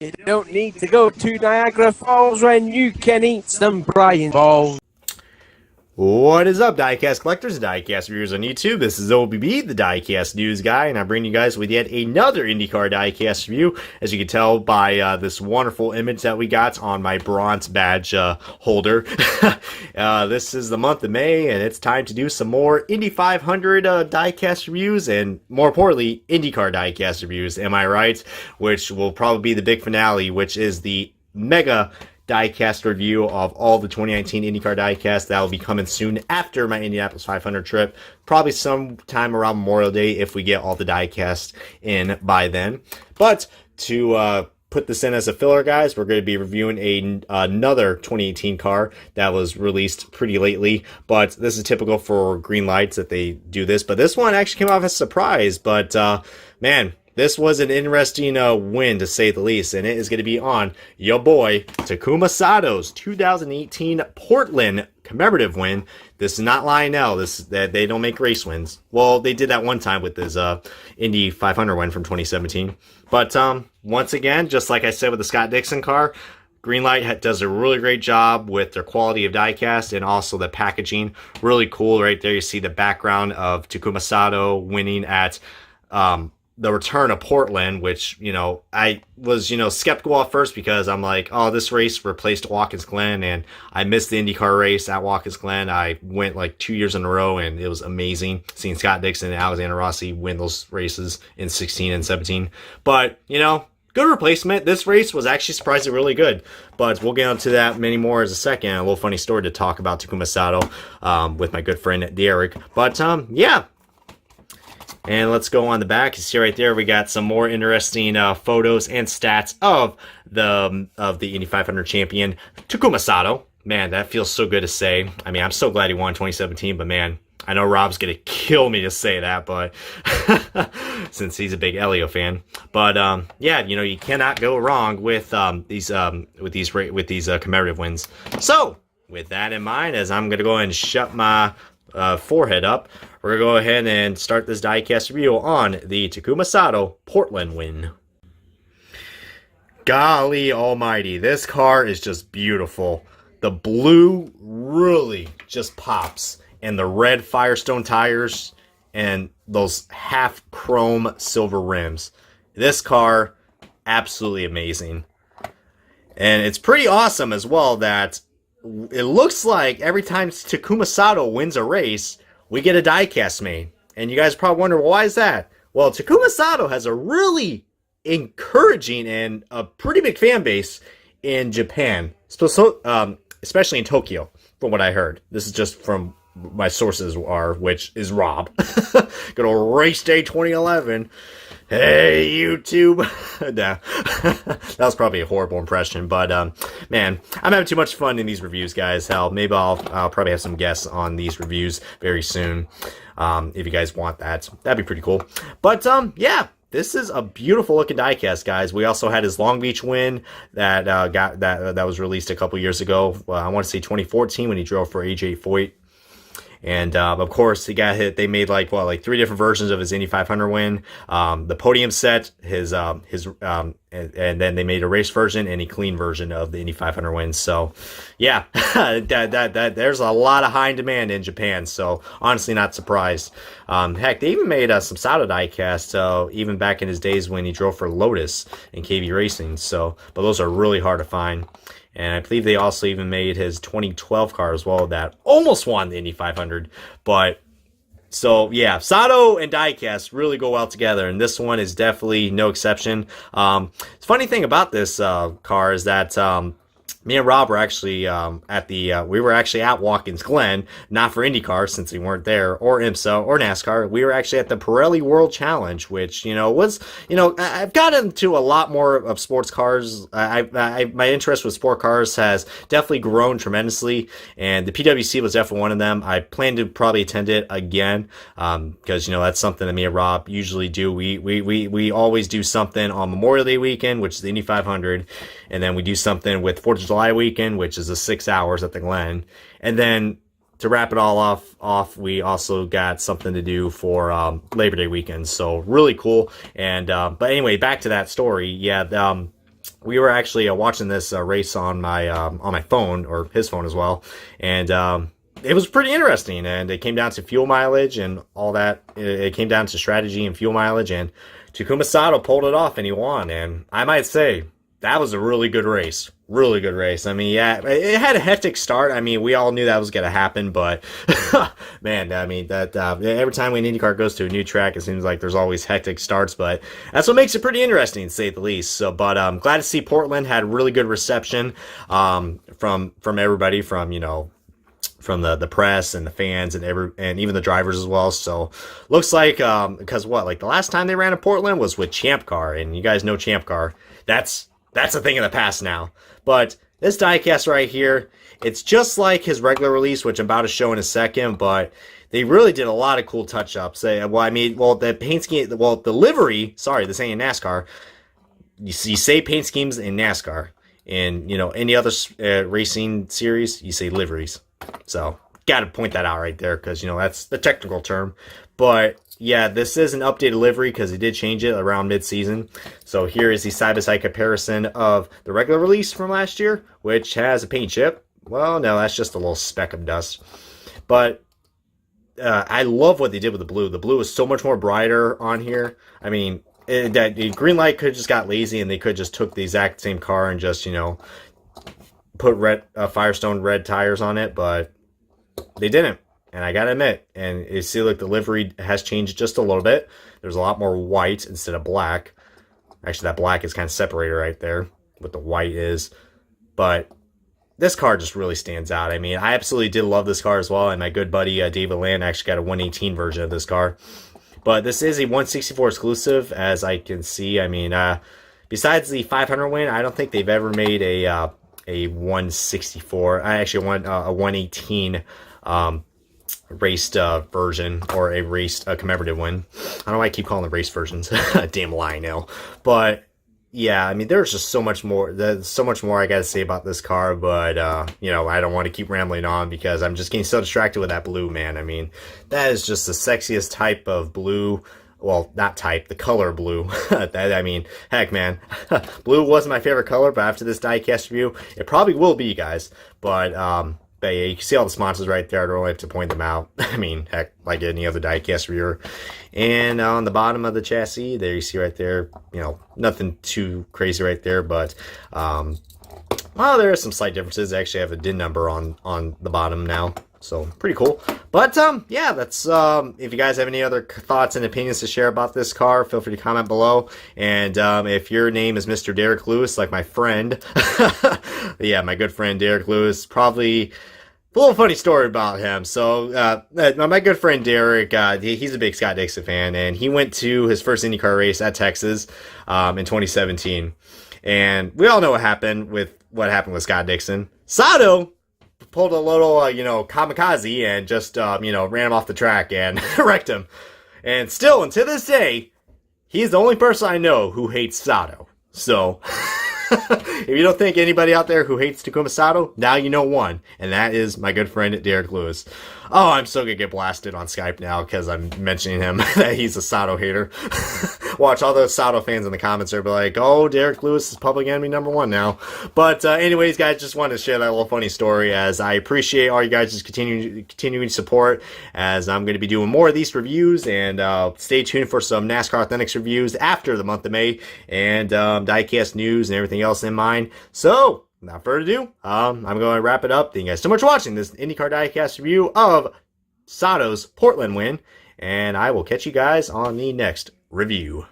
You don't need to go to Niagara Falls when you can eat some Brian balls. What is up, Diecast collectors and Diecast viewers on YouTube? This is OBB, the Diecast news guy, and I bring you guys with yet another IndyCar Diecast review. As you can tell by this wonderful image that we got on my bronze badge holder. This is the month of May, and it's time to do some more Indy 500 Diecast reviews, and more importantly, IndyCar Diecast reviews. Am I right? Which will probably be the big finale, which is the mega diecast review of all the 2019 IndyCar diecast. That will be coming soon after my Indianapolis 500 trip, probably sometime around Memorial Day if we get all the diecast in by then. But to put this in as a filler, guys, we're going to be reviewing another 2018 car that was released pretty lately, but this is typical for green lights that they do this. But this one actually came off as a surprise, but man, this was an interesting win, to say the least, and it is going to be on your boy Takuma Sato's 2018 Portland commemorative win. This is not Lionel. They don't make race wins. Well, they did that one time with his Indy 500 win from 2017. But once again, just like I said with the Scott Dixon car, Greenlight does a really great job with their quality of diecast and also the packaging. Really cool right there. You see the background of Takuma Sato winning at the return of Portland, which, I was, skeptical at first because I'm like, oh, this race replaced Watkins Glen, and I missed the IndyCar race at Watkins Glen. I went like 2 years in a row, and it was amazing seeing Scott Dixon and Alexander Rossi win those races in 16 and 17. But, good replacement. This race was actually surprisingly really good, but we'll get into that many more as a second. A little funny story to talk about Takuma Sato with my good friend Derek. But, yeah. And let's go on the back. You see right there, we got some more interesting photos and stats of the Indy 500 champion, Takuma Sato. Man, that feels so good to say. I mean, I'm so glad he won 2017, but man, I know Rob's going to kill me to say that, but since he's a big Elio fan. But yeah, you cannot go wrong with these commemorative wins. So, with that in mind, as I'm going to go ahead and shut my forehead up, we're going to go ahead and start this diecast review on the Takuma Sato Portland win. Golly almighty, this car is just beautiful. The blue really just pops, and the red Firestone tires and those half chrome silver rims. This car, absolutely amazing. And it's pretty awesome as well that it looks like every time Takuma Sato wins a race, we get a diecast made. And you guys probably wonder, well, why is that? Well, Takuma Sato has a really encouraging and a pretty big fan base in Japan, especially in Tokyo, from what I heard. This is just from my sources which is Rob. Good old Race Day 2011. Hey, YouTube. Nah. That was probably a horrible impression, but man, I'm having too much fun in these reviews, guys. Hell, maybe I'll probably have some guests on these reviews very soon. If you guys want that, that'd be pretty cool. But yeah, this is a beautiful looking diecast, guys. We also had his Long Beach win that that was released a couple years ago. I want to say 2014 when he drove for AJ Foyt. And, of course, he got hit. They made like 3 different versions of his Indy 500 win. The podium set, and then they made a race version and a clean version of the Indy 500 win. So, yeah, there's a lot of high demand in Japan. So, honestly, not surprised. Heck, they even made some Sato diecast, even back in his days when he drove for Lotus and KV Racing. So, but those are really hard to find. And I believe they also even made his 2012 car as well that almost won the Indy 500. But, so, yeah, Sato and diecast really go well together. And this one is definitely no exception. The funny thing about this car is that me and Rob were actually we were actually at Watkins Glen, not for IndyCar since we weren't there, or IMSA or NASCAR. We were actually at the Pirelli World Challenge, which was I've gotten into a lot more of sports cars. My interest with sport cars has definitely grown tremendously, and the PWC was definitely one of them. I plan to probably attend it again because that's something that me and Rob usually do. We always do something on Memorial Day weekend, which is the Indy 500, and then we do something with 4th of July weekend, which is the 6 hours at the Glen. And then to wrap it all off, we also got something to do for Labor Day weekend. So really cool. And but anyway, back to that story. Yeah, we were actually watching this race on my phone, or his phone as well, and it was pretty interesting. And it came down to fuel mileage and all that. It came down to strategy and fuel mileage, and Takuma Sato pulled it off and he won. And I might say that was a really good race. Really good race. I mean, yeah, it had a hectic start. I mean, we all knew that was going to happen, but man, I mean, that every time when IndyCar goes to a new track, it seems like there's always hectic starts, but that's what makes it pretty interesting, to say the least. So, but glad to see Portland had really good reception from everybody, from from the press and the fans and even the drivers as well. So looks like because like the last time they ran in Portland was with Champ Car, and you guys know Champ Car. That's a thing of the past now. But this diecast right here, it's just like his regular release, which I'm about to show in a second, but they really did a lot of cool touch-ups. The paint scheme, the livery, sorry, this ain't in NASCAR. You say paint schemes in NASCAR. In, any other racing series, you say liveries. So, got to point that out right there, because, that's the technical term. But yeah, this is an updated livery because they did change it around mid-season. So here is the side-by-side comparison of the regular release from last year, which has a paint chip. Well, no, that's just a little speck of dust. But I love what they did with the blue. The blue is so much more brighter on here. I mean, the green light could have just got lazy, and they could just took the exact same car and just, put Firestone red tires on it, but they didn't. And I gotta admit, and you see, like, the livery has changed just a little bit. There's a lot more white instead of black. Actually, that black is kind of separated right there, what the white is. But this car just really stands out. I mean, I absolutely did love this car as well, and my good buddy David Land actually got a 118 version of this car. But this is a 164 exclusive, as I can see. I mean, besides the 500 win, I don't think they've ever made a 164. I actually want a 118 raced version, or a raced commemorative one. I don't know why I keep calling them race versions. Damn lie now. But yeah, I mean, there's just so much more. There's so much more I got to say about this car, but I don't want to keep rambling on because I'm just getting so distracted with that blue, man. I mean, that is just the sexiest type of blue. Well, not type, the color blue. I mean, heck, man. Blue wasn't my favorite color, but after this diecast review, it probably will be, guys. But yeah, you can see all the sponsors right there. I don't really have to point them out. I mean, heck, like any other diecast reviewer. And on the bottom of the chassis, there you see right there, nothing too crazy right there, but well, there are some slight differences. They actually have a DIN number on the bottom now. So, pretty cool. But, yeah, that's, if you guys have any other thoughts and opinions to share about this car, feel free to comment below. And, if your name is Mr. Derek Lewis, like my friend, yeah, my good friend Derek Lewis, probably a little funny story about him. So, my good friend Derek, he's a big Scott Dixon fan, and he went to his first IndyCar race at Texas, in 2017. And we all know what happened with Scott Dixon. Sato pulled a little, kamikaze and just, ran him off the track and wrecked him. And still, and to this day, he's the only person I know who hates Sato. So, if you don't think anybody out there who hates Takuma Sato, now you know one. And that is my good friend Derek Lewis. Oh, I'm so gonna get blasted on Skype now because I'm mentioning him that he's a Sato hater. Watch all those Sato fans in the comments are be like, oh, Derek Lewis is public enemy number one now. But anyways, guys, just wanted to share that little funny story, as I appreciate all you guys' continuing support, as I'm going to be doing more of these reviews. And stay tuned for some NASCAR Authentics reviews after the month of May, and diecast news and everything else in mind. So, without further ado, I'm going to wrap it up. Thank you guys so much for watching this IndyCar diecast review of Sato's Portland win, and I will catch you guys on the next review.